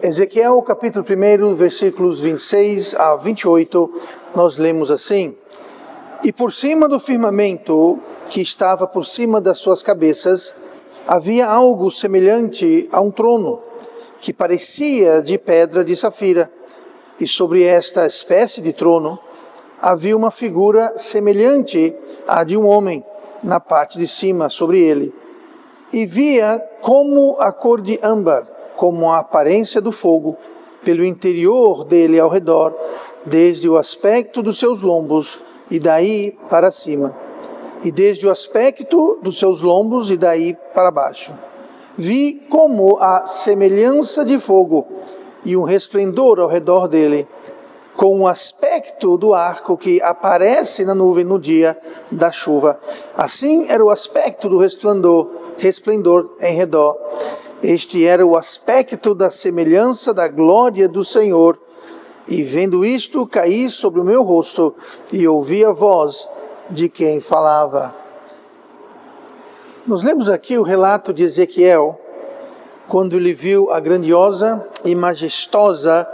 Ezequiel, capítulo 1, versículos 26 a 28, nós lemos assim: E por cima do firmamento, que estava por cima das suas cabeças, havia algo semelhante a um trono, que parecia de pedra de safira, e sobre esta espécie de trono, havia uma figura semelhante à de um homem, na parte de cima, sobre ele. E via como a cor de âmbar, como a aparência do fogo, pelo interior dele ao redor, desde o aspecto dos seus lombos e daí para cima, e desde o aspecto dos seus lombos e daí para baixo. Vi como a semelhança de fogo e um resplendor ao redor dele, com o aspecto do arco que aparece na nuvem no dia da chuva. Assim era o aspecto do resplendor em redor. Este era o aspecto da semelhança da glória do Senhor. E vendo isto, caí sobre o meu rosto e ouvi a voz de quem falava. Nós lemos aqui o relato de Ezequiel, quando ele viu a grandiosa e majestosa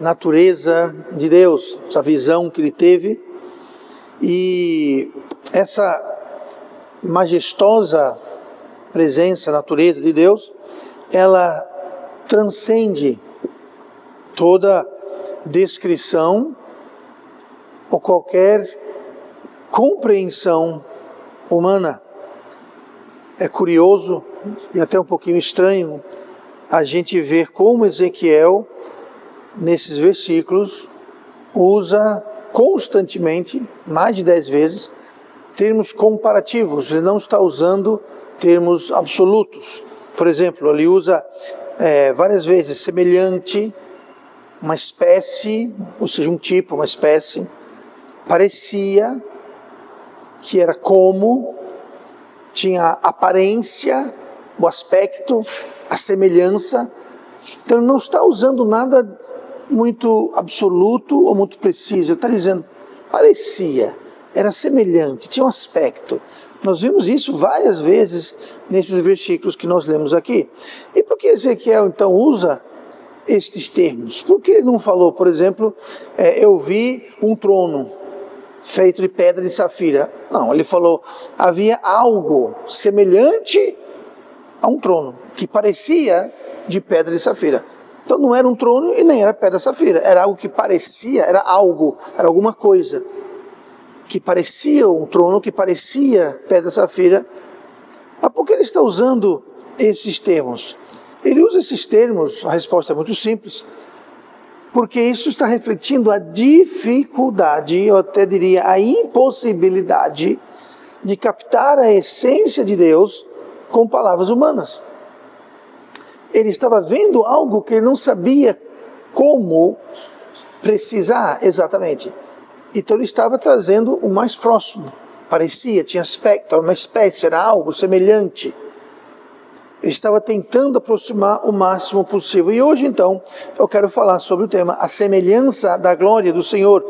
natureza de Deus, essa visão que ele teve. E essa majestosa presença, natureza de Deus, ela transcende toda descrição ou qualquer compreensão humana. É curioso e até um pouquinho estranho a gente ver como Ezequiel, nesses versículos, usa constantemente, mais de 10 vezes, termos comparativos. Ele não está usando termos absolutos. Por exemplo, ele usa várias vezes semelhante, uma espécie, ou seja, um tipo, uma espécie, parecia, que era como, tinha a aparência, o aspecto, a semelhança. Então ele não está usando nada muito absoluto ou muito preciso. Ele está dizendo, parecia, era semelhante, tinha um aspecto. Nós vimos isso várias vezes nesses versículos que nós lemos aqui. E por que Ezequiel então usa estes termos? Por que ele não falou, por exemplo, eu vi um trono feito de pedra de safira? Não, ele falou, havia algo semelhante a um trono, que parecia de pedra de safira. Então não era um trono e nem era pedra de safira, era algo que parecia, era algo, era alguma coisa que parecia um trono, que parecia pedra de safira. Mas por que ele está usando esses termos? Ele usa esses termos, a resposta é muito simples, porque isso está refletindo a dificuldade, eu até diria a impossibilidade, de captar a essência de Deus com palavras humanas. Ele estava vendo algo que ele não sabia como precisar exatamente. Então ele estava trazendo o mais próximo. Parecia, tinha aspecto, era uma espécie, era algo semelhante. Ele estava tentando aproximar o máximo possível. E hoje, então, eu quero falar sobre o tema a semelhança da glória do Senhor,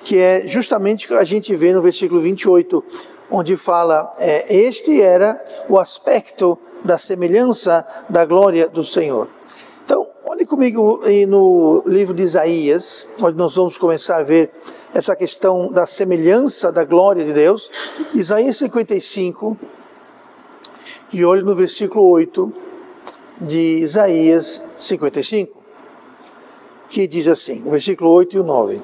que é justamente o que a gente vê no versículo 28, onde fala, este era o aspecto da semelhança da glória do Senhor. Então, olhe comigo no livro de Isaías, onde nós vamos começar a ver essa questão da semelhança da glória de Deus. Isaías 55, e olhe no versículo 8 de Isaías 55, que diz assim, o versículo 8 e o 9.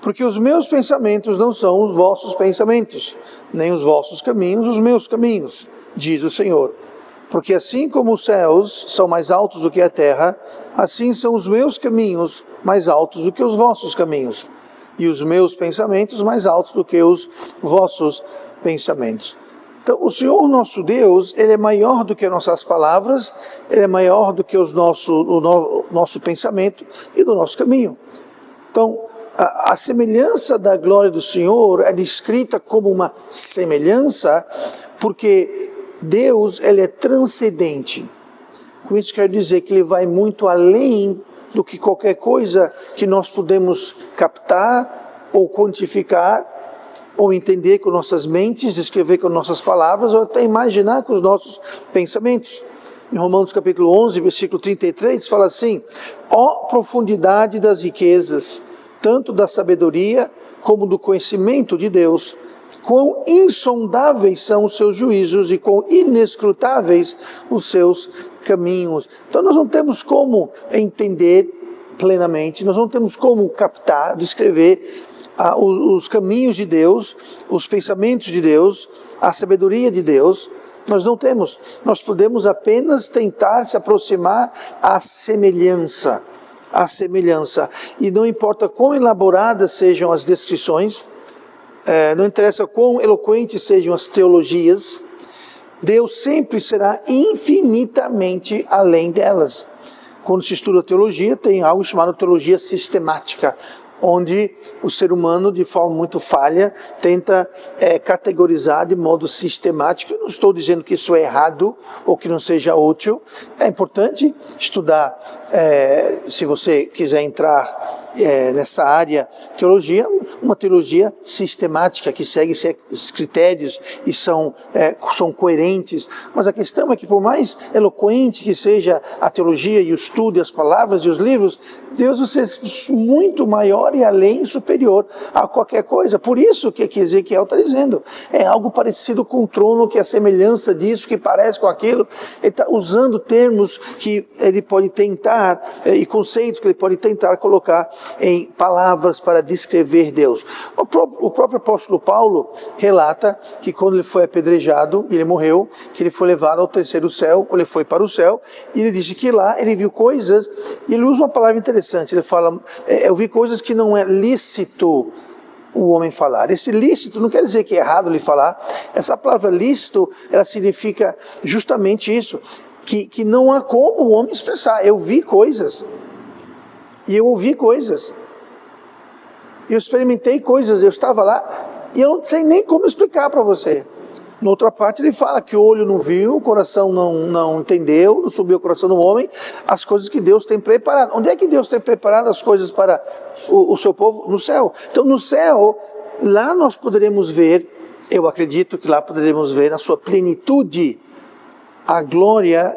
Porque os meus pensamentos não são os vossos pensamentos, nem os vossos caminhos os meus caminhos, diz o Senhor. Porque assim como os céus são mais altos do que a terra, assim são os meus caminhos mais altos do que os vossos caminhos, e os meus pensamentos mais altos do que os vossos pensamentos. Então, o Senhor nosso Deus, Ele é maior do que nossas palavras, Ele é maior do que o nosso pensamento e do nosso caminho. Então, a semelhança da glória do Senhor é descrita como uma semelhança, porque Deus, Ele é transcendente. Com isso quero dizer que Ele vai muito além do que qualquer coisa que nós podemos captar ou quantificar. ou entender com nossas mentes, descrever com nossas palavras, ou até imaginar com os nossos pensamentos. Em Romanos capítulo 11, versículo 33, fala assim: ó profundidade das riquezas, tanto da sabedoria como do conhecimento de Deus, quão insondáveis são os seus juízos e quão inescrutáveis os seus caminhos. Então nós não temos como entender plenamente, nós não temos como captar, descrever os caminhos de Deus, os pensamentos de Deus, a sabedoria de Deus. Nós não temos. Nós podemos apenas tentar se aproximar à semelhança. À semelhança. E não importa quão elaboradas sejam as descrições, não interessa quão eloquentes sejam as teologias, Deus sempre será infinitamente além delas. Quando se estuda teologia, tem algo chamado teologia sistemática, onde o ser humano, de forma muito falha, tenta categorizar de modo sistemático. Eu não estou dizendo que isso é errado ou que não seja útil. É importante estudar, se você quiser entrar nessa área, teologia, uma teologia sistemática, que segue esses critérios e são coerentes. Mas a questão é que, por mais eloquente que seja a teologia e o estudo, e as palavras e os livros, Deus é muito maior e além, superior a qualquer coisa. Por isso que Ezequiel está dizendo, é algo parecido com o trono, que é a semelhança disso, que parece com aquilo. Ele está usando termos que ele pode tentar, e conceitos que ele pode tentar colocar em palavras para descrever Deus. O próprio apóstolo Paulo relata que quando ele foi apedrejado, ele morreu, que ele foi levado ao terceiro céu, ou ele foi para o céu, e ele disse que lá ele viu coisas, e ele usa uma palavra interessante, ele fala, eu vi coisas que não é lícito o homem falar. Esse lícito não quer dizer que é errado ele falar. Essa palavra lícito, ela significa justamente isso, que não há como o homem expressar. Eu vi coisas, e eu ouvi coisas, eu experimentei coisas, eu estava lá, e eu não sei nem como explicar para você. Na outra parte ele fala que o olho não viu, o coração não entendeu, não subiu o coração do homem, as coisas que Deus tem preparado. Onde é que Deus tem preparado as coisas para o seu povo? No céu. Então no céu, lá nós poderemos ver, eu acredito que lá poderemos ver na sua plenitude a glória,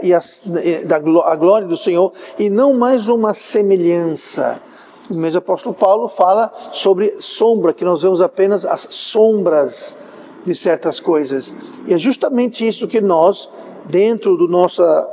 a glória do Senhor, e não mais uma semelhança. O mesmo apóstolo Paulo fala sobre sombra, que nós vemos apenas as sombras de certas coisas. E é justamente isso que nós, dentro da nossa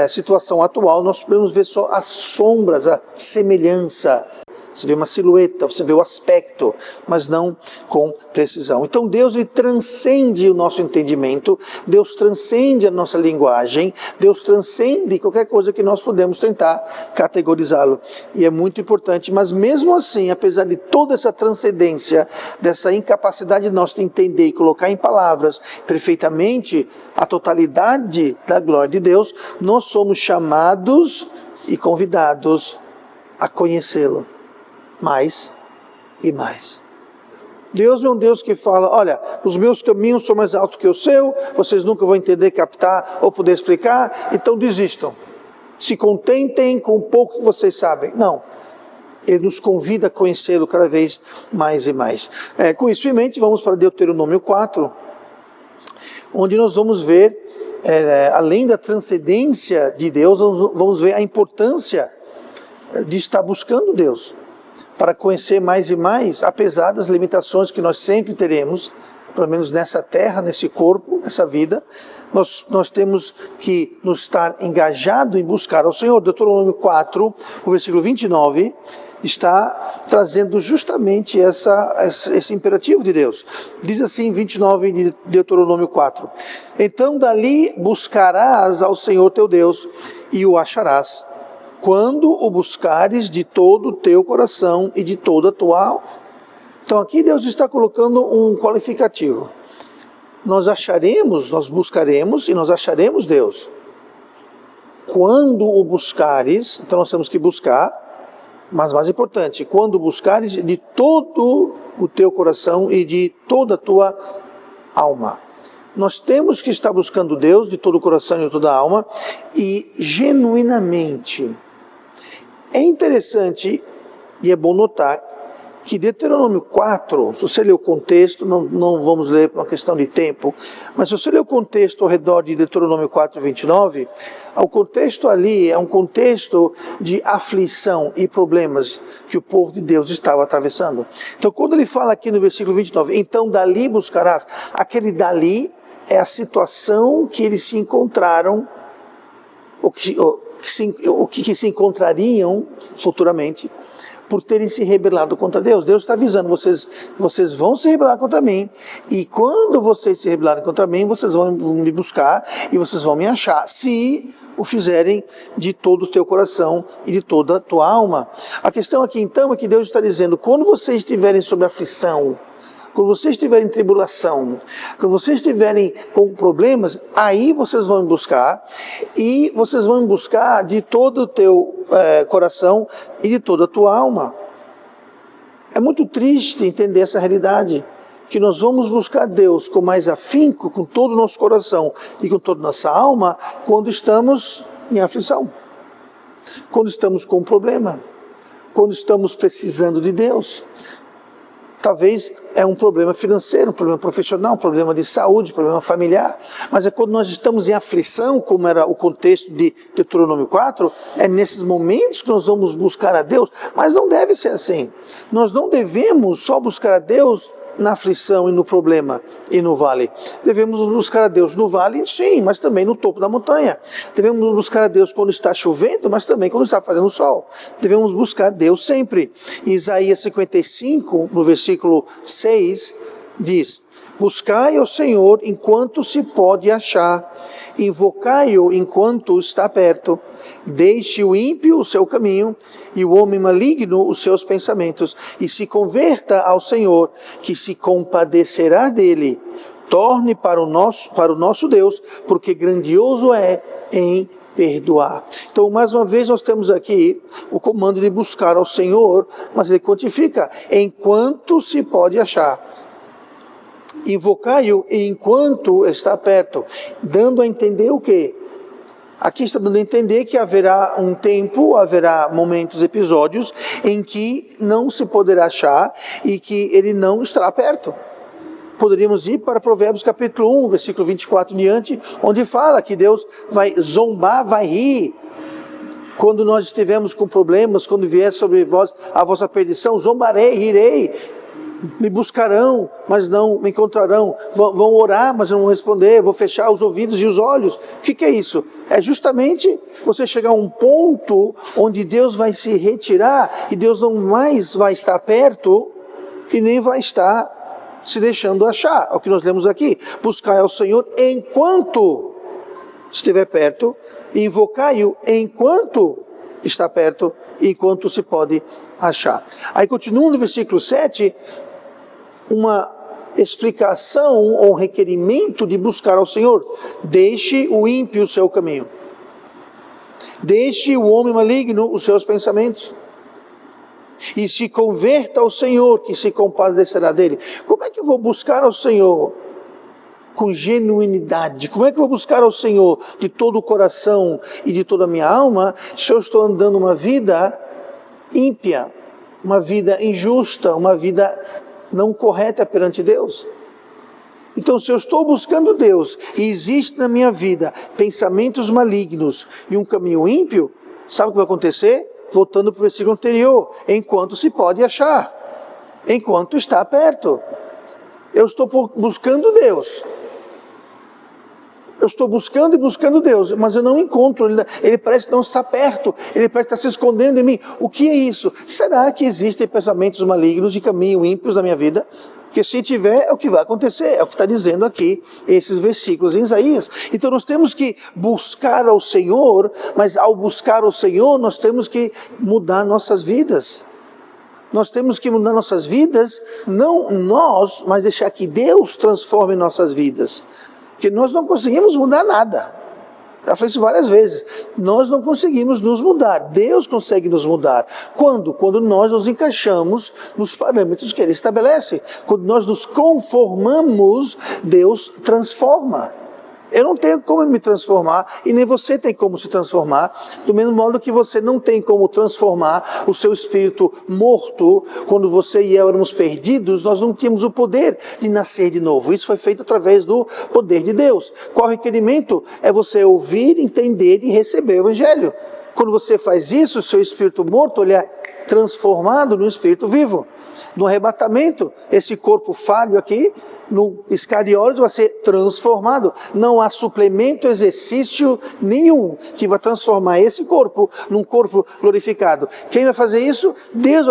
situação atual, nós podemos ver só as sombras, a semelhança. Você vê uma silhueta, você vê o aspecto, mas não com precisão. Então Deus, ele transcende o nosso entendimento, Deus transcende a nossa linguagem, Deus transcende qualquer coisa que nós podemos tentar categorizá-lo. E é muito importante, mas mesmo assim, apesar de toda essa transcendência, dessa incapacidade de nós de entender e colocar em palavras perfeitamente a totalidade da glória de Deus, nós somos chamados e convidados a conhecê-lo mais e mais. Deus é um Deus que fala, olha, os meus caminhos são mais altos que o seu, vocês nunca vão entender, captar ou poder explicar, então desistam. Se contentem com o pouco que vocês sabem. Não. Ele nos convida a conhecê-lo cada vez mais e mais. Com isso em mente, vamos para Deuteronômio 4, onde nós vamos ver, além da transcendência de Deus, vamos ver a importância de estar buscando Deus, para conhecer mais e mais, apesar das limitações que nós sempre teremos, pelo menos nessa terra, nesse corpo, nessa vida, nós temos que nos estar engajado em buscar ao Senhor. Deuteronômio 4, o versículo 29, está trazendo justamente esse imperativo de Deus. Diz assim, 29 de Deuteronômio 4, então dali buscarás ao Senhor teu Deus e o acharás, quando o buscares de todo o teu coração e de toda a tua alma. Então aqui Deus está colocando um qualificativo. Nós buscaremos e nós acharemos Deus. Quando o buscares, então nós temos que buscar, mas mais importante, quando buscares de todo o teu coração e de toda a tua alma. Nós temos que estar buscando Deus de todo o coração e de toda a alma e genuinamente. É interessante e é bom notar que Deuteronômio 4, se você ler o contexto, não vamos ler por uma questão de tempo, mas se você ler o contexto ao redor de Deuteronômio 4, 29, o contexto ali é um contexto de aflição e problemas que o povo de Deus estava atravessando. Então, quando ele fala aqui no versículo 29, então dali buscarás, aquele dali é a situação que eles se encontraram, que se encontrariam futuramente, por terem se rebelado contra Deus. Deus está avisando, vocês vão se rebelar contra mim, e quando vocês se rebelarem contra mim, vocês vão me buscar, e vocês vão me achar, se o fizerem de todo o teu coração e de toda a tua alma. A questão aqui então é que Deus está dizendo, quando vocês estiverem sob aflição, quando vocês estiverem em tribulação, quando vocês estiverem com problemas, aí vocês vão me buscar, e vocês vão me buscar de todo o teu coração e de toda a tua alma. É muito triste entender essa realidade, que nós vamos buscar Deus com mais afinco, com todo o nosso coração e com toda a nossa alma, quando estamos em aflição, quando estamos com um problema, quando estamos precisando de Deus. Talvez é um problema financeiro, um problema profissional, um problema de saúde, um problema familiar, mas é quando nós estamos em aflição, como era o contexto de Deuteronômio 4, é nesses momentos que nós vamos buscar a Deus, mas não deve ser assim. Nós não devemos só buscar a Deus na aflição e no problema e no vale. Devemos buscar a Deus no vale, sim, mas também no topo da montanha. Devemos buscar a Deus quando está chovendo, mas também quando está fazendo sol. Devemos buscar a Deus sempre. Isaías 55, no versículo 6, diz: buscai ao Senhor enquanto se pode achar, invocai-o enquanto está perto. Deixe o ímpio o seu caminho e o homem maligno os seus pensamentos, e se converta ao Senhor, que se compadecerá dele. Torne para o nosso Deus, porque grandioso é em perdoar. Então, mais uma vez, nós temos aqui o comando de buscar ao Senhor, mas ele quantifica, enquanto se pode achar. Invocai-o enquanto está perto, dando a entender o quê? Aqui está dando a entender que haverá um tempo, haverá momentos, episódios, em que não se poderá achar e que ele não estará perto. Poderíamos ir para Provérbios capítulo 1, versículo 24 em diante, onde fala que Deus vai zombar, vai rir. Quando nós estivermos com problemas, quando vier sobre vós a vossa perdição, zombarei, rirei. Me buscarão, mas não me encontrarão. Vão orar, mas não vão responder. Vou fechar os ouvidos e os olhos. O que é isso? É justamente você chegar a um ponto onde Deus vai se retirar e Deus não mais vai estar perto e nem vai estar se deixando achar. É o que nós lemos aqui. Buscai ao Senhor enquanto estiver perto, e invocai-o enquanto está perto, enquanto se pode achar. Aí continua no versículo 7, uma explicação ou requerimento de buscar ao Senhor. Deixe o ímpio o seu caminho. Deixe o homem maligno os seus pensamentos. E se converta ao Senhor, que se compadecerá dele. Como é que eu vou buscar ao Senhor com genuinidade? Como é que eu vou buscar ao Senhor de todo o coração e de toda a minha alma, se eu estou andando uma vida ímpia, uma vida injusta, uma vida não correta perante Deus? Então, se eu estou buscando Deus e existe na minha vida pensamentos malignos e um caminho ímpio, sabe o que vai acontecer? Voltando para o versículo anterior, enquanto se pode achar, enquanto está perto. Eu estou buscando Deus. Eu estou buscando e buscando Deus, mas eu não encontro, ele parece não estar perto, ele parece estar se escondendo em mim. O que é isso? Será que existem pensamentos malignos e caminhos ímpios na minha vida? Porque se tiver, é o que vai acontecer, é o que está dizendo aqui esses versículos em Isaías. Então nós temos que buscar ao Senhor, mas ao buscar ao Senhor, nós temos que mudar nossas vidas. Nós temos que mudar nossas vidas, não nós, mas deixar que Deus transforme nossas vidas. Porque nós não conseguimos mudar nada. Já falei isso várias vezes. Nós não conseguimos nos mudar. Deus consegue nos mudar. Quando? Quando nós nos encaixamos nos parâmetros que Ele estabelece. Quando nós nos conformamos, Deus transforma. Eu não tenho como me transformar, e nem você tem como se transformar, do mesmo modo que você não tem como transformar o seu espírito morto. Quando você e eu éramos perdidos, nós não tínhamos o poder de nascer de novo. Isso foi feito através do poder de Deus. Qual o requerimento? É você ouvir, entender e receber o Evangelho. Quando você faz isso, o seu espírito morto ele é transformado no espírito vivo. No arrebatamento, esse corpo falho aqui, no piscar de olhos, vai ser transformado. Não há suplemento, exercício nenhum que vai transformar esse corpo num corpo glorificado. Quem vai fazer isso? Deus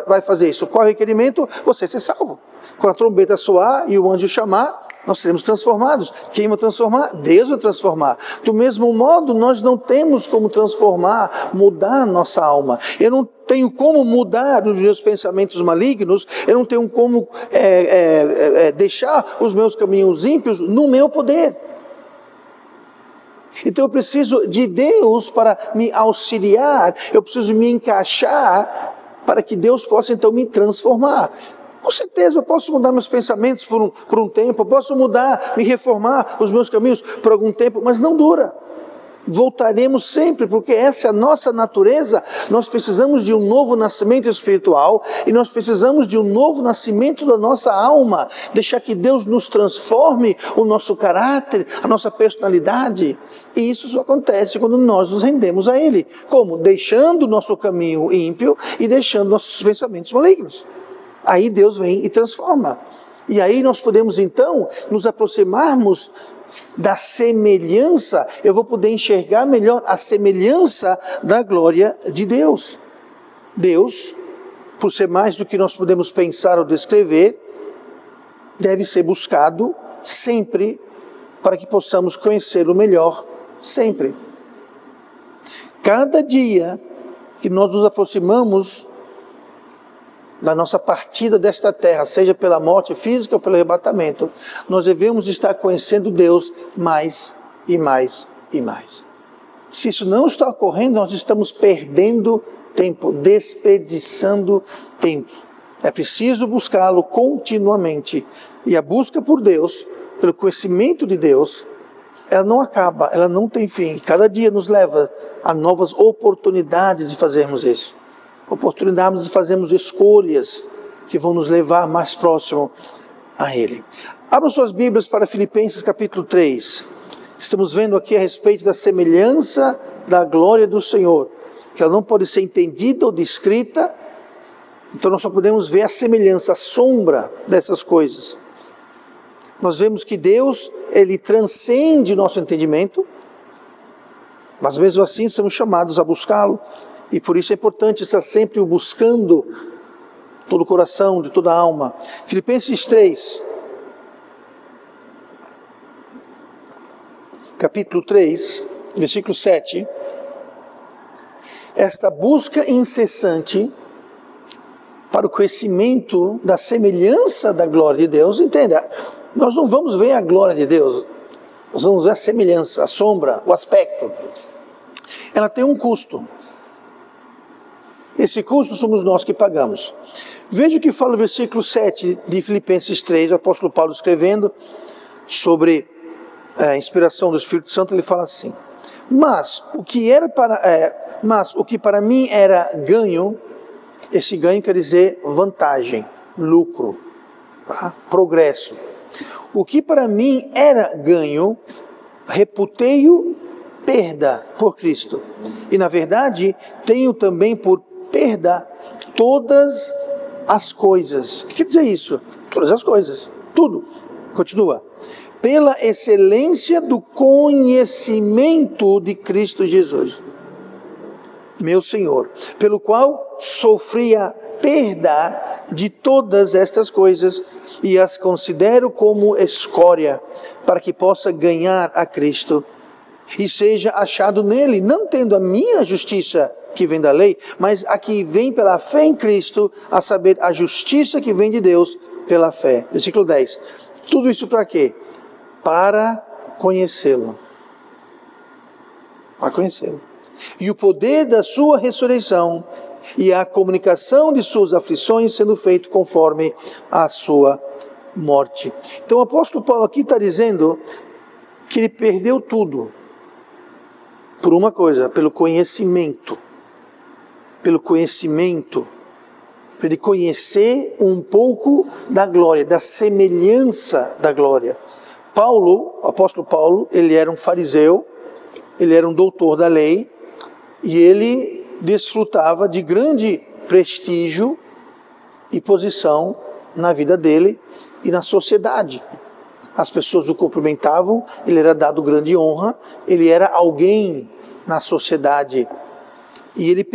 vai fazer isso. Qual é o requerimento? Você ser salvo. Quando a trombeta soar e o anjo chamar, nós seremos transformados. Quem vai transformar? Deus vai transformar. Do mesmo modo, nós não temos como transformar, mudar a nossa alma. Eu não tenho como mudar os meus pensamentos malignos, eu não tenho como deixar os meus caminhos ímpios no meu poder. Então eu preciso de Deus para me auxiliar, eu preciso me encaixar para que Deus possa então me transformar. Com certeza eu posso mudar meus pensamentos por um tempo, eu posso mudar, me reformar os meus caminhos por algum tempo, mas não dura. Voltaremos sempre, porque essa é a nossa natureza. Nós precisamos de um novo nascimento espiritual e nós precisamos de um novo nascimento da nossa alma, deixar que Deus nos transforme o nosso caráter, a nossa personalidade. E isso só acontece quando nós nos rendemos a Ele. Como? Deixando o nosso caminho ímpio e deixando nossos pensamentos malignos. Aí Deus vem e transforma. E aí nós podemos então nos aproximarmos da semelhança, eu vou poder enxergar melhor a semelhança da glória de Deus. Deus, por ser mais do que nós podemos pensar ou descrever, deve ser buscado sempre para que possamos conhecê-lo melhor, sempre. Cada dia que nós nos aproximamos da nossa partida desta terra, seja pela morte física ou pelo arrebatamento, nós devemos estar conhecendo Deus mais e mais e mais. Se isso não está ocorrendo, nós estamos perdendo tempo, desperdiçando tempo. É preciso buscá-lo continuamente. E a busca por Deus, pelo conhecimento de Deus, ela não acaba, ela não tem fim. Cada dia nos leva a novas oportunidades de fazermos isso. Oportunidades de fazermos escolhas que vão nos levar mais próximo a Ele. Abram suas Bíblias para Filipenses capítulo 3. Estamos vendo aqui a respeito da semelhança da glória do Senhor, que ela não pode ser entendida ou descrita, então nós só podemos ver a semelhança, a sombra dessas coisas. Nós vemos que Deus, Ele transcende nosso entendimento, mas mesmo assim somos chamados a buscá-lo. E por isso é importante estar sempre o buscando, todo o coração, de toda a alma. Filipenses 3, capítulo 3, versículo 7. Esta busca incessante para o conhecimento da semelhança da glória de Deus. Entenda, nós não vamos ver a glória de Deus, nós vamos ver a semelhança, a sombra, o aspecto. Ela tem um custo. Esse custo somos nós que pagamos. Veja o que fala o versículo 7 de Filipenses 3, o apóstolo Paulo escrevendo sobre a inspiração do Espírito Santo, ele fala assim: Mas o que para mim era ganho, esse ganho quer dizer vantagem, lucro, tá? Progresso. O que para mim era ganho, reputei-o perda por Cristo. E na verdade, tenho também por perda todas as coisas. O que quer dizer isso? Todas as coisas, tudo. Continua. Pela excelência do conhecimento de Cristo Jesus, meu Senhor, pelo qual sofri a perda de todas estas coisas e as considero como escória, para que possa ganhar a Cristo e seja achado nele, não tendo a minha justiça que vem da lei, mas a que vem pela fé em Cristo, a saber, a justiça que vem de Deus pela fé. Versículo 10. Tudo isso para quê? Para conhecê-lo. Para conhecê-lo. E o poder da sua ressurreição e a comunicação de suas aflições sendo feito conforme a sua morte. Então o apóstolo Paulo aqui está dizendo que ele perdeu tudo por uma coisa, pelo conhecimento. Pelo conhecimento, para ele conhecer um pouco da glória, da semelhança da glória. Paulo, o apóstolo Paulo, ele era um fariseu, ele era um doutor da lei, e ele desfrutava de grande prestígio e posição na vida dele e na sociedade. As pessoas o cumprimentavam, ele era dado grande honra, ele era alguém na sociedade. E ele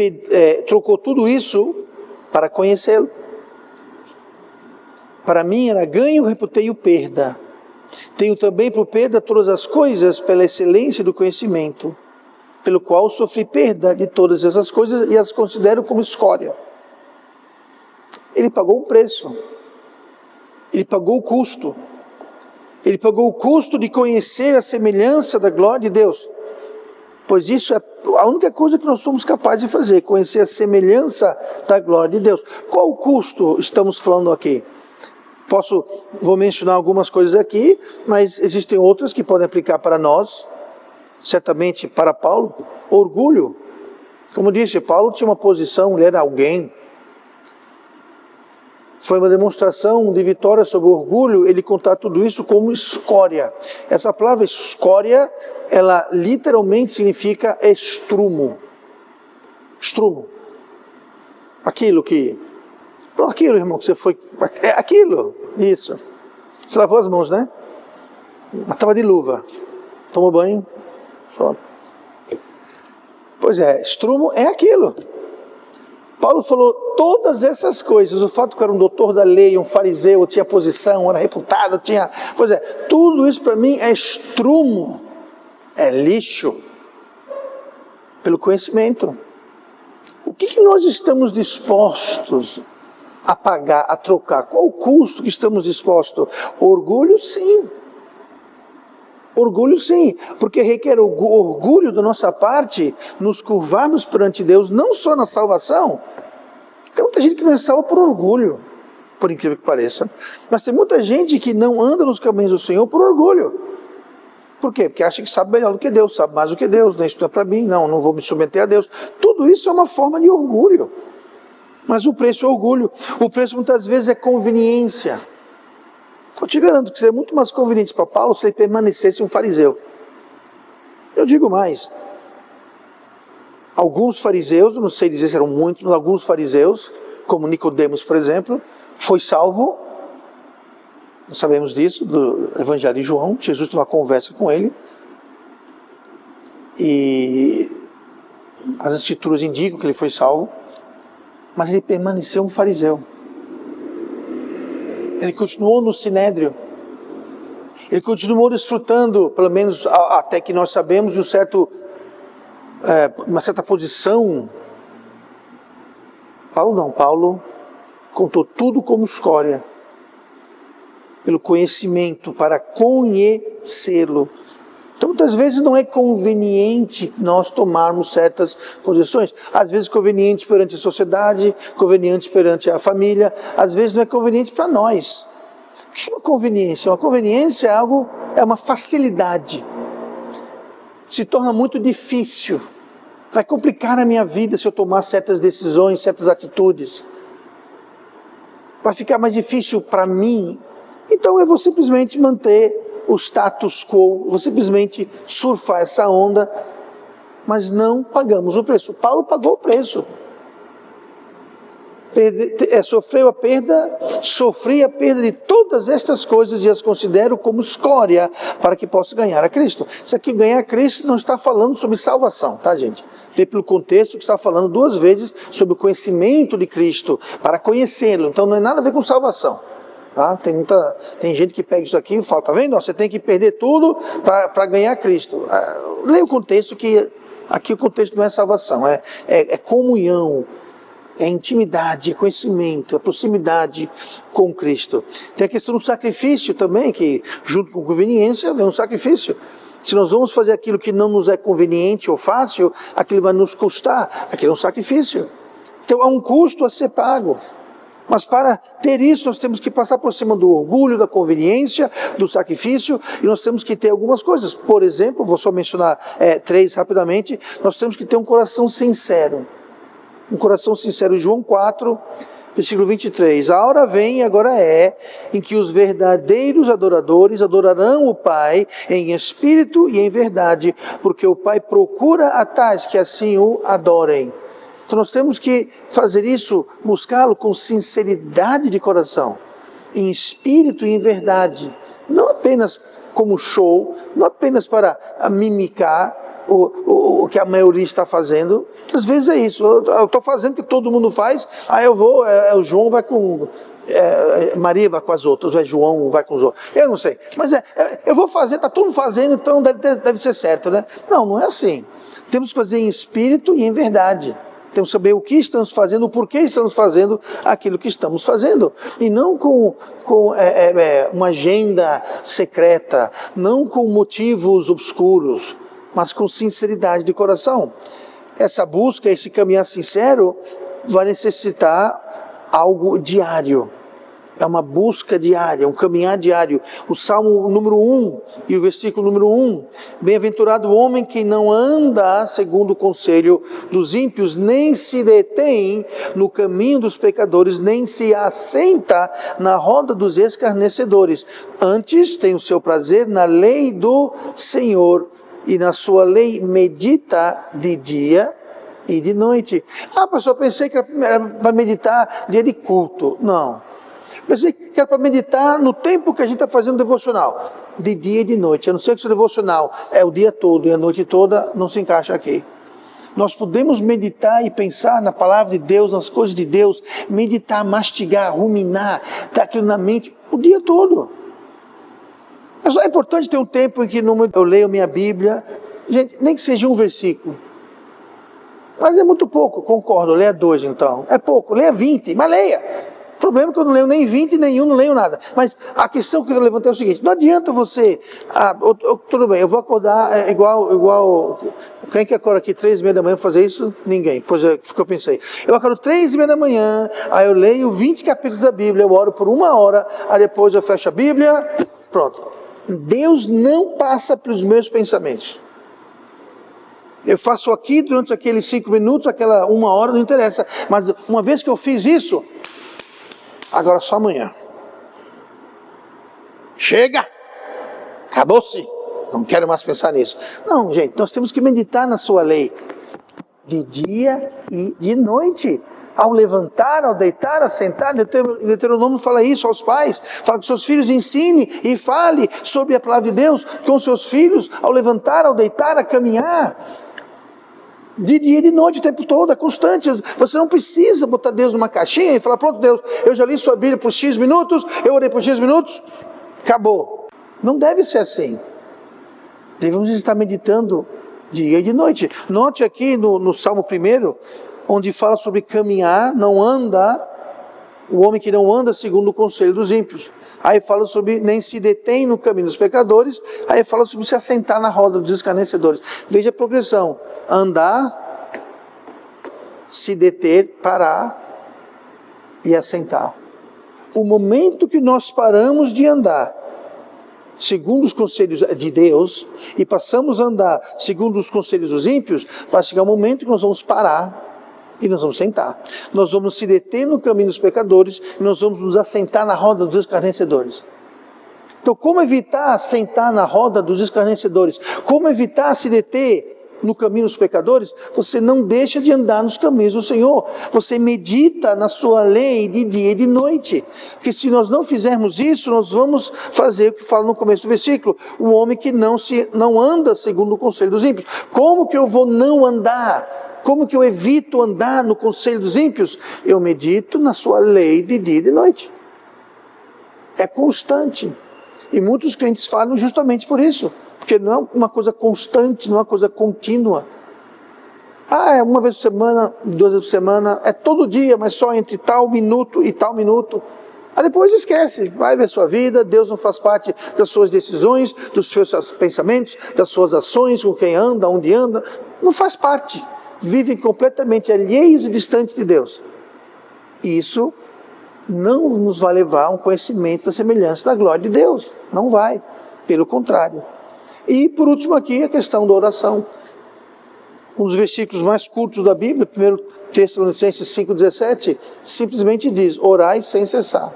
trocou tudo isso para conhecê-lo. Para mim era ganho, reputei-o perda. Tenho também por perda todas as coisas pela excelência do conhecimento, pelo qual sofri perda de todas essas coisas e as considero como escória. Ele pagou um preço. Ele pagou o custo. Ele pagou o custo de conhecer a semelhança da glória de Deus. Pois isso é a única coisa que nós somos capazes de fazer, conhecer a semelhança da glória de Deus. Qual o custo estamos falando aqui? Vou mencionar algumas coisas aqui, mas existem outras que podem aplicar para nós, certamente para Paulo. Orgulho. Como disse, Paulo tinha uma posição, ele era alguém. Foi uma demonstração de vitória sobre o orgulho, ele contar tudo isso como escória. Essa palavra escória, ela literalmente significa estrumo. Estrumo. Aquilo, irmão, que você foi... Aquilo, isso. Você lavou as mãos, né? Mas estava de luva. Tomou banho, pronto. Pois é, estrumo é aquilo. Paulo falou todas essas coisas, o fato que eu era um doutor da lei, um fariseu, eu tinha posição, era reputado, Pois é, tudo isso para mim é estrumo, é lixo, pelo conhecimento. O que nós estamos dispostos a pagar, a trocar? Qual o custo que estamos dispostos? Orgulho, sim. Orgulho, sim, porque requer orgulho da nossa parte nos curvarmos perante Deus, não só na salvação. Tem muita gente que não é salva por orgulho, por incrível que pareça, mas tem muita gente que não anda nos caminhos do Senhor por orgulho. Por quê? Porque acha que sabe melhor do que Deus, sabe mais do que Deus, né? Isso não é para mim, não vou me submeter a Deus. Tudo isso é uma forma de orgulho, mas o preço é orgulho. O preço muitas vezes é conveniência. Eu te garanto que seria muito mais conveniente para Paulo se ele permanecesse um fariseu. Eu digo mais. Alguns fariseus, não sei dizer se eram muitos, mas alguns fariseus, como Nicodemos, por exemplo, foi salvo. Nós sabemos disso, do Evangelho de João. Jesus teve uma conversa com ele. E as escrituras indicam que ele foi salvo. Mas ele permaneceu um fariseu. Ele continuou no sinédrio. Ele continuou desfrutando, pelo menos até que nós sabemos, uma certa posição. Paulo não. Paulo contou tudo como escória. Pelo conhecimento, para conhecê-lo. Então, muitas vezes não é conveniente nós tomarmos certas posições. Às vezes conveniente perante a sociedade, conveniente perante a família. Às vezes não é conveniente para nós. O que é uma conveniência? Uma conveniência é uma facilidade. Se torna muito difícil. Vai complicar a minha vida se eu tomar certas decisões, certas atitudes. Vai ficar mais difícil para mim. Então eu vou simplesmente manter o status quo, vou simplesmente surfar essa onda, mas não pagamos o preço. Paulo pagou o preço. Sofri a perda de todas estas coisas e as considero como escória para que possa ganhar a Cristo. Isso aqui, ganhar a Cristo, não está falando sobre salvação, tá, gente? Vê pelo contexto que está falando duas vezes sobre o conhecimento de Cristo, para conhecê-lo. Então não tem nada a ver com salvação. Tá? Tem gente que pega isso aqui e fala, tá vendo? Você tem que perder tudo para ganhar Cristo. Leia o contexto, que aqui o contexto não é salvação, é comunhão, é intimidade, é conhecimento, é proximidade com Cristo. Tem a questão do sacrifício também, que junto com conveniência vem um sacrifício. Se nós vamos fazer aquilo que não nos é conveniente ou fácil, aquilo vai nos custar, aquilo é um sacrifício. Então há um custo a ser pago. Mas para ter isso, nós temos que passar por cima do orgulho, da conveniência, do sacrifício, e nós temos que ter algumas coisas. Por exemplo, vou só mencionar 3 rapidamente, nós temos que ter um coração sincero. Um coração sincero. João 4, versículo 23. A hora vem, e agora é, em que os verdadeiros adoradores adorarão o Pai em espírito e em verdade, porque o Pai procura a tais que assim o adorem. Então nós temos que fazer isso, buscá-lo com sinceridade de coração, em espírito e em verdade. Não apenas como show, não apenas para mimicar o que a maioria está fazendo. Às vezes é isso, eu estou fazendo o que todo mundo faz, aí eu vou, o João vai com... Maria vai com as outras, João vai com os outros. Eu não sei, mas eu vou fazer, está todo mundo fazendo, então deve ser certo, né? Não, não é assim. Temos que fazer em espírito e em verdade. Temos que saber o que estamos fazendo, o porquê estamos fazendo aquilo que estamos fazendo. E não com uma agenda secreta, não com motivos obscuros, mas com sinceridade de coração. Essa busca, esse caminhar sincero, vai necessitar algo diário. É uma busca diária, um caminhar diário. O Salmo número 1 e o versículo número 1. Bem-aventurado o homem que não anda segundo o conselho dos ímpios, nem se detém no caminho dos pecadores, nem se assenta na roda dos escarnecedores. Antes tem o seu prazer na lei do Senhor, e na sua lei medita de dia e de noite. Pastor, pensei que era para meditar dia de culto. Não. Pensei que era para meditar no tempo que a gente está fazendo devocional, de dia e de noite. A não ser que o seu devocional é o dia todo e a noite toda, não se encaixa aqui. Nós podemos meditar e pensar na palavra de Deus, nas coisas de Deus, meditar, mastigar, ruminar, dar aquilo na mente o dia todo. É importante ter um tempo em que eu leio minha Bíblia, gente, nem que seja um versículo. Mas é muito pouco, concordo, leia 2 então. É pouco, leia 20, mas leia. O problema é que eu não leio nem 20, nenhum, não leio nada. Mas a questão que eu levantei é o seguinte: não adianta você... tudo bem, eu vou acordar igual... Quem que acorda aqui 3h30 da manhã para fazer isso? Ninguém. Pois é, que eu pensei. Eu acordo 3h30 da manhã, aí eu leio 20 capítulos da Bíblia, eu oro por 1 hora, aí depois eu fecho a Bíblia, pronto. Deus não passa pelos meus pensamentos. Eu faço aqui durante aqueles 5 minutos, aquela 1 hora, não interessa. Mas uma vez que eu fiz isso... Agora só amanhã. Chega! Acabou-se! Não quero mais pensar nisso. Não, gente, nós temos que meditar na sua lei. De dia e de noite. Ao levantar, ao deitar, a sentar. Deuteronômio fala isso aos pais. Fala que seus filhos ensinem e fale sobre a palavra de Deus com seus filhos. Ao levantar, ao deitar, a caminhar. De dia e de noite, o tempo todo, é constante. Você não precisa botar Deus numa caixinha e falar: pronto, Deus, eu já li sua Bíblia por X minutos, eu orei por X minutos, acabou. Não deve ser assim. Devemos estar meditando dia e de noite. Note aqui no Salmo 1, onde fala sobre caminhar, não anda, o homem que não anda segundo o conselho dos ímpios. Aí fala sobre nem se detém no caminho dos pecadores, aí fala sobre se assentar na roda dos escarnecedores. Veja a progressão: andar, se deter, parar e assentar. O momento que nós paramos de andar segundo os conselhos de Deus e passamos a andar segundo os conselhos dos ímpios, vai chegar um momento que nós vamos parar e nós vamos sentar. Nós vamos se deter no caminho dos pecadores e nós vamos nos assentar na roda dos escarnecedores. Então, como evitar sentar na roda dos escarnecedores? Como evitar se deter no caminho dos pecadores? Você não deixa de andar nos caminhos do Senhor. Você medita na sua lei de dia e de noite. Porque se nós não fizermos isso, nós vamos fazer o que fala no começo do versículo: o homem que não anda segundo o conselho dos ímpios. Como que eu vou não andar? Como que eu evito andar no conselho dos ímpios? Eu medito na sua lei de dia e de noite. É constante. E muitos crentes falam justamente por isso. Porque não é uma coisa constante, não é uma coisa contínua. É uma vez por semana, 2 vezes por semana, é todo dia, mas só entre tal minuto e tal minuto. Aí depois esquece, vai ver sua vida. Deus não faz parte das suas decisões, dos seus pensamentos, das suas ações, com quem anda, onde anda. Não faz parte. Vivem completamente alheios e distantes de Deus. Isso não nos vai levar a um conhecimento da semelhança da glória de Deus. Não vai, pelo contrário. E por último aqui a questão da oração. Um dos versículos mais curtos da Bíblia, 1 Tessalonicenses 5,17, simplesmente diz: orai sem cessar.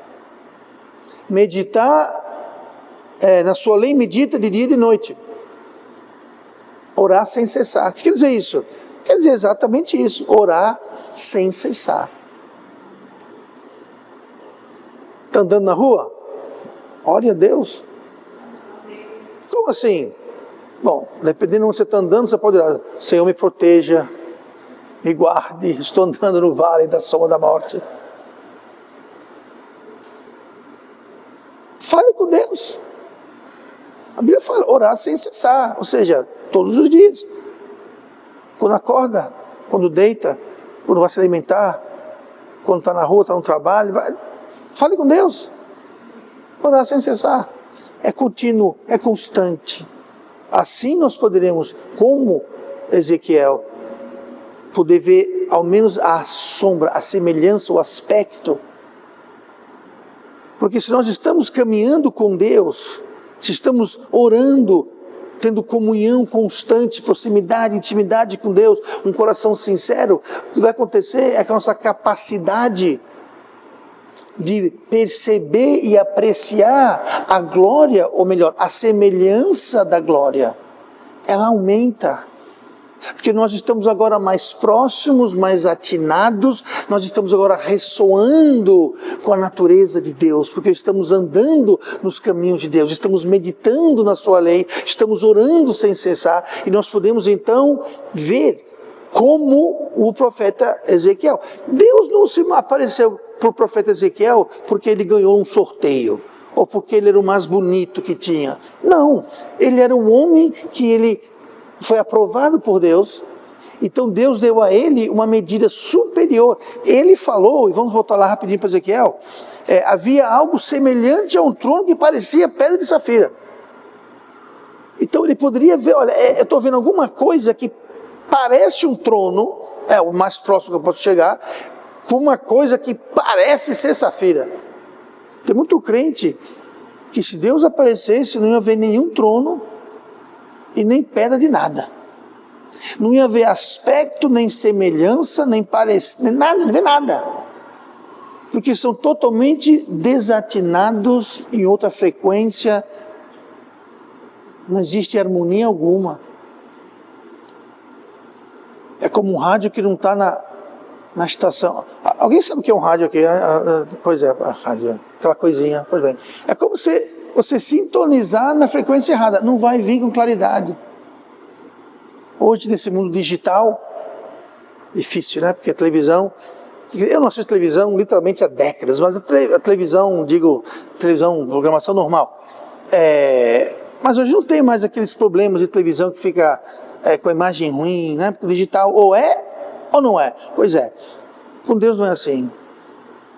Meditar, na sua lei medita de dia e de noite. Orar sem cessar. O que quer dizer isso? Quer dizer exatamente isso, orar sem cessar. Está andando na rua? Ore a Deus. Como assim? Bom, dependendo de onde você está andando, você pode orar: Senhor, me proteja, me guarde, estou andando no vale da sombra da morte. Fale com Deus. A Bíblia fala, orar sem cessar, ou seja, todos os dias. Quando acorda, quando deita, quando vai se alimentar, quando está na rua, está no trabalho, fale com Deus. Orar sem cessar. É contínuo, é constante. Assim nós poderemos, como Ezequiel, poder ver ao menos a sombra, a semelhança, o aspecto. Porque se nós estamos caminhando com Deus, se estamos orando, tendo comunhão constante, proximidade, intimidade com Deus, um coração sincero, o que vai acontecer é que a nossa capacidade de perceber e apreciar a glória, ou melhor, a semelhança da glória, ela aumenta. Porque nós estamos agora mais próximos, mais atinados, nós estamos agora ressoando com a natureza de Deus, porque estamos andando nos caminhos de Deus, estamos meditando na sua lei, estamos orando sem cessar, e nós podemos então ver como o profeta Ezequiel. Deus não se apareceu para o profeta Ezequiel porque ele ganhou um sorteio, ou porque ele era o mais bonito que tinha. Não, ele era um homem que ele foi aprovado por Deus, então Deus deu a ele uma medida superior. Ele falou, e vamos voltar lá rapidinho para Ezequiel, havia algo semelhante a um trono que parecia pedra de safira. Então ele poderia ver, olha, eu estou vendo alguma coisa que parece um trono, o mais próximo que eu posso chegar, com uma coisa que parece ser safira. Tem muito crente que se Deus aparecesse não ia ver nenhum trono e nem pedra de nada. Não ia ver aspecto, nem semelhança, nem parecer, nem nada, não vê nada. Porque são totalmente desatinados em outra frequência. Não existe harmonia alguma. É como um rádio que não está na estação. Alguém sabe o que é um rádio aqui? Pois é, a rádio, aquela coisinha. Pois bem, é como você sintonizar na frequência errada, não vai vir com claridade. Hoje, nesse mundo digital, difícil, né? Porque a televisão, eu não assisto televisão literalmente há décadas, mas a televisão, programação normal. Mas hoje não tem mais aqueles problemas de televisão que fica com a imagem ruim, né? Porque o digital ou é ou não é. Pois é, com Deus não é assim.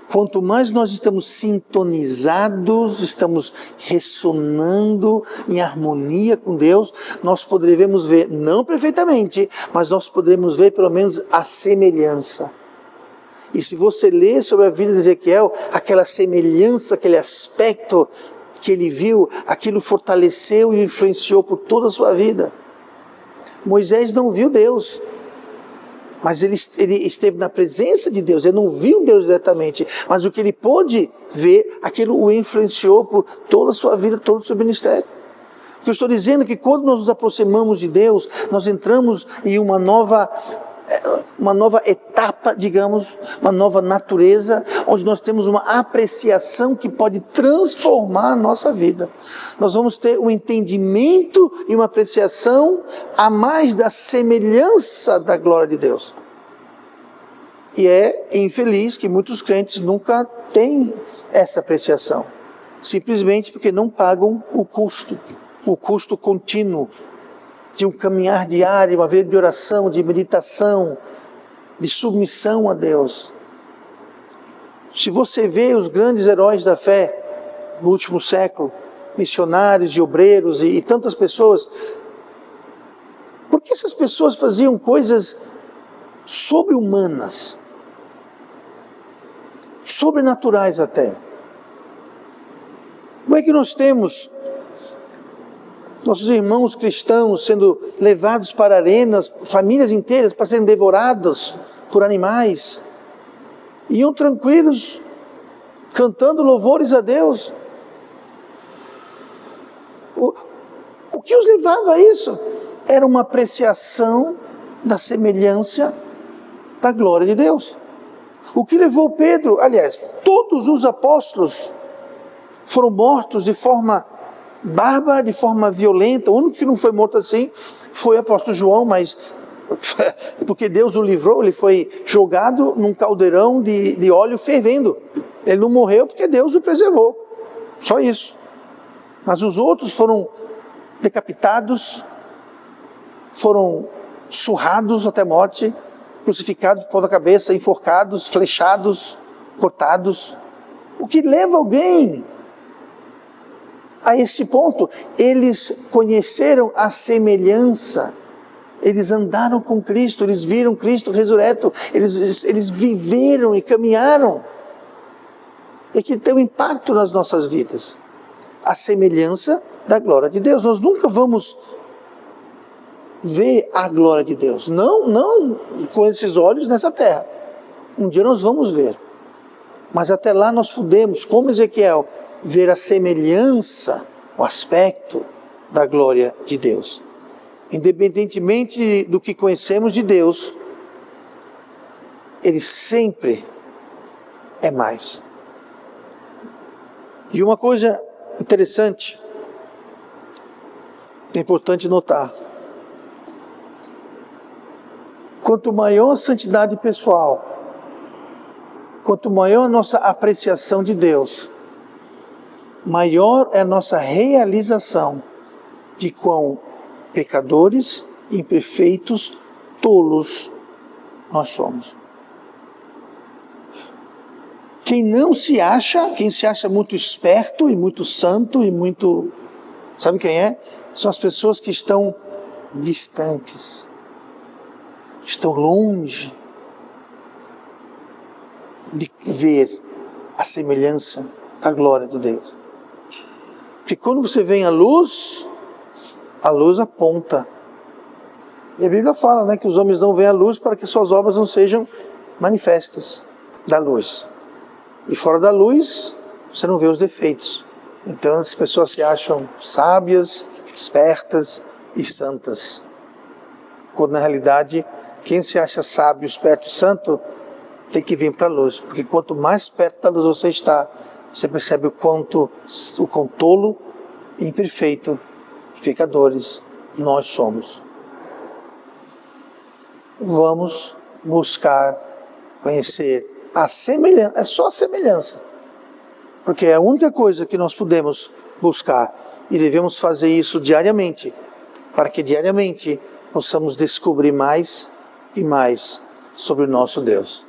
Quanto mais nós estamos sintonizados, estamos ressonando em harmonia com Deus, nós poderemos ver, não perfeitamente, mas nós poderemos ver pelo menos a semelhança. E se você ler sobre a vida de Ezequiel, aquela semelhança, aquele aspecto que ele viu, aquilo fortaleceu e influenciou por toda a sua vida. Moisés não viu Deus, mas ele esteve na presença de Deus, ele não viu Deus diretamente, mas o que ele pôde ver, aquilo o influenciou por toda a sua vida, todo o seu ministério. O que eu estou dizendo é que quando nós nos aproximamos de Deus, nós entramos em uma nova etapa, digamos, uma nova natureza, onde nós temos uma apreciação que pode transformar a nossa vida. Nós vamos ter um entendimento e uma apreciação a mais da semelhança da glória de Deus. E é infeliz que muitos crentes nunca têm essa apreciação, simplesmente porque não pagam o custo contínuo de um caminhar diário, uma vida de oração, de meditação, de submissão a Deus. Se você vê os grandes heróis da fé no último século, missionários e obreiros e tantas pessoas, por que essas pessoas faziam coisas sobre-humanas? sobrenaturais até. Como é que nós temos nossos irmãos cristãos sendo levados para arenas, famílias inteiras para serem devoradas por animais, iam tranquilos, cantando louvores a Deus? O que os levava a isso? Era uma apreciação da semelhança da glória de Deus. O que levou Pedro, aliás, todos os apóstolos foram mortos de forma bárbara, de forma violenta. O único que não foi morto assim foi o apóstolo João, mas porque Deus o livrou, ele foi jogado num caldeirão de óleo fervendo. Ele não morreu porque Deus o preservou. Só isso. Mas os outros foram decapitados, foram surrados até morte, crucificados por toda a cabeça, enforcados, flechados, cortados. O que leva alguém a esse ponto? Eles conheceram a semelhança, eles andaram com Cristo, eles viram Cristo ressurreto, eles viveram e caminharam. E que tem um impacto nas nossas vidas. A semelhança da glória de Deus. Nós nunca vamos ver a glória de Deus. Não com esses olhos nessa terra. Um dia nós vamos ver. Mas até lá nós podemos, como Ezequiel, ver a semelhança, o aspecto da glória de Deus. Independentemente do que conhecemos de Deus, Ele sempre é mais. E uma coisa interessante, é importante notar: quanto maior a santidade pessoal, quanto maior a nossa apreciação de Deus, maior é a nossa realização de quão pecadores, imperfeitos, tolos nós somos. Quem se acha muito esperto e muito santo e muito... Sabe quem é? São as pessoas que estão distantes, estão longe de ver a semelhança da glória de Deus. Porque quando você vem à luz, a luz aponta. E a Bíblia fala, que os homens não veem a luz para que suas obras não sejam manifestas da luz. E fora da luz, você não vê os defeitos. Então as pessoas se acham sábias, espertas e santas. Quando na realidade, quem se acha sábio, esperto e santo, tem que vir para a luz. Porque quanto mais perto da luz você está, você percebe o quão tolo, imperfeito e pecadores nós somos. Vamos buscar conhecer a semelhança, é só a semelhança, porque é a única coisa que nós podemos buscar, e devemos fazer isso diariamente, para que diariamente possamos descobrir mais e mais sobre o nosso Deus.